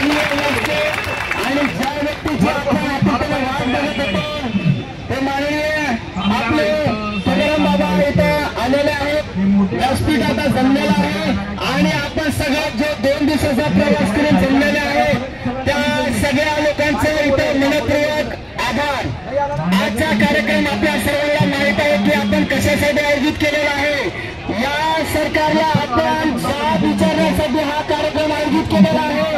आणि ज्या व्यक्तीची आपण वाट बघत होतो ते माननीय आपले सगळं बाबा इथं आलेले आहेत. व्यासपीठ आता जमलेलं आहे आणि आपण सगळ्यात जो 2 दिवसाचा प्रवास करून जमलेले आहे त्या सगळ्या लोकांचे इथं मनपूर्वक आभार. आजचा कार्यक्रम आपल्या सर्वांना माहित आहे की आपण कशासाठी आयोजित केलेला आहे. या सरकारला आपण जाब विचारण्यासाठी हा कार्यक्रम आयोजित केलेला आहे.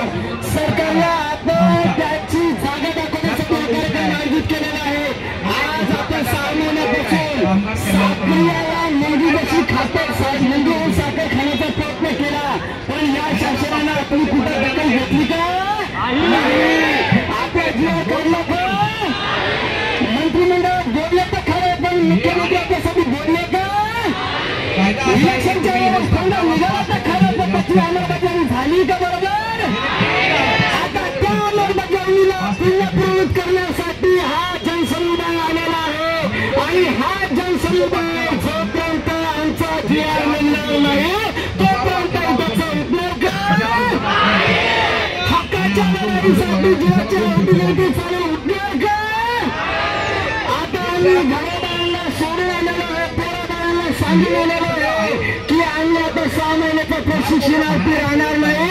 सरकारला आपण त्याची जागा दाखवण्यासाठी हा कार्यक्रम आयोजित केलेला आहे. आज आपण 6 महिन्यापासून साखरेला मुलगी जशी खातात मुलगी साखर खाण्याचा प्रयत्न केला पण या शासनानं आपली कुठे दखल घेतली का? आपल्या जीवन काढलं का? मंत्रिमंडळात बोलले तर खरं पण मुख्यमंत्री आपल्यासाठी बोलले का? इलेक्शनच्या वेळेस फंड निघाला तर खरं पण त्याची अंमलबजावणी झाली का? बरोबर. आता त्या अंमलबजावणीला पूर्णप्रवृत्त करण्यासाठी हा जनसमुदाय आलेला आहे आणि हा जनसमुदाय जोपर्यंत आमचा जीआर मिळणार नाही तोपर्यंत त्याचा उपयोग हक्काच्या लढाईसाठी जीवाच्या लढाईसाठी चालू उपयोग. आता आम्ही घरादारांना सोडून आलेलो आहे, पोरादारांना सांगून आलेलो आहे की आम्ही आता 6 महिन्याच्या प्रशिक्षणार्थी राहणार नाही.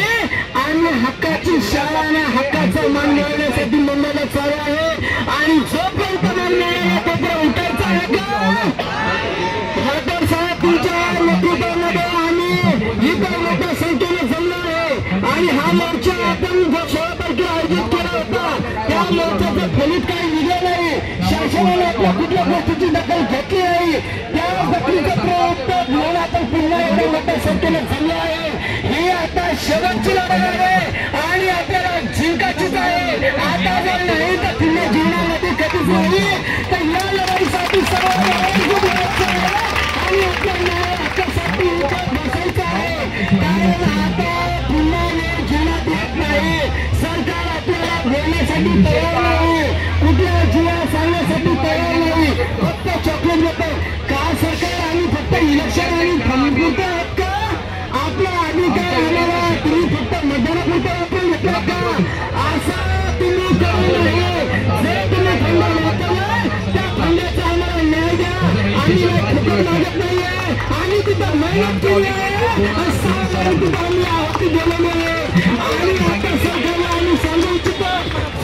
आम्ही हक्काची शाळा आणि हक्काचा मान मिळवण्यासाठी मुंबईला चालू आहे आणि जोपर्यंत मान मिळाला तोपर्यंत उठायचा आहे का? खासदार साहेब तुमच्या नेतृत्वामध्ये आम्ही इतर मोठ्या संख्येने जमणार आहे आणि हा मोर्चा आपण जो 16 तारखेला आयोजित केला होता त्या मोर्चाचं फलित काही निघालं नाही. शासनाने आपल्या कुठल्या गोष्टीची दखल घेतली नाही. त्या दखलीचं प्रयत्न म्हणून आपण पुन्हा एवढ्या मोठ्या संख्येने जमलो आहे. ही आता शेवटची लढाई आहे आणि आपल्याला जिंकायचीच आहे. आता जर नाही तर पुन्हा जीवनामध्ये कधीच नाही. तर या लढाईसाठी सर्वांना आणि आपल्या न्याय हक्कासाठी बसायचं आहे. कारण आता पुन्हा न्याय जीवनात येत नाही. सरकार आपल्याला बोलण्यासाठी तयार नाही, कुठल्या जीवा सांगण्यासाठी तयार नाही. फक्त चॉकलेट देतं का सरकार? आणि फक्त इलेक्शन आणि फंडपुरते आहेत का? आपला अधिकार आलेला तुम्ही फक्त मतदानापुरता वापरून घेतला का? असं तुम्ही करू नये. जर तुम्ही फंड मागताना त्या फंडाचा आम्हाला न्याय द्या. आम्ही फुकट मागत नाहीये. आम्ही तिथं मेहनत केली आहे. 6 महिने तिथं आम्ही आहुती दिलेली आहे आणि आता सरकारला आम्ही सांगू इच्छितो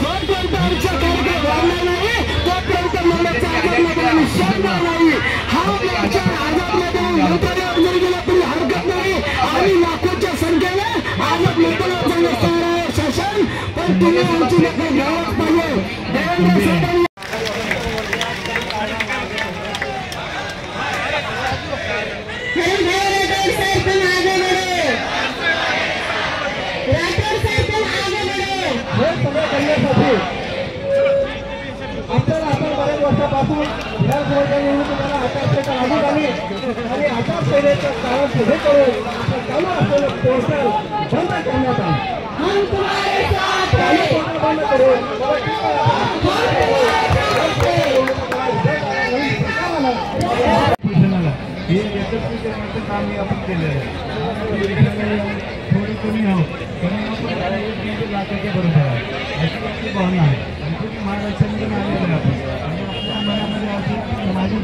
जोपर्यंत आमचा कार्यक्रम वाढणार नाही तोपर्यंत मोर्चा आझादमध्ये आम्ही सोडणार नाही. हा मोर्चा आझादमध्ये मंत्रालयावर जरी गेला तरी हरकत नाही आणि लाखोच्या संख्येने आझाद मंत्रालयात जाणार आहे शासन. पण तुम्ही आमची दखल घ्यायलाच पाहिजे. देवेंद्र साहेबांनी आपल्याला आपण बऱ्याच वर्षापासून या निवडणुकीला आचारसंहिता लागू झाली आणि आचारसंहितेचं काळ पुढे करून चालू असलेलं पोर्टल बंद करण्यात आलं. बंद करून हे यशस्वी करण्याचं काम आपण केलेलं आहे. थोडी कमी आहोत पण लाखाच्या बरोबर आहे अशी आपली भावना आहे. आणि महाराष्ट्रामध्ये आलेलं आहे आपण आणि आपल्या मनामध्ये अशी माझी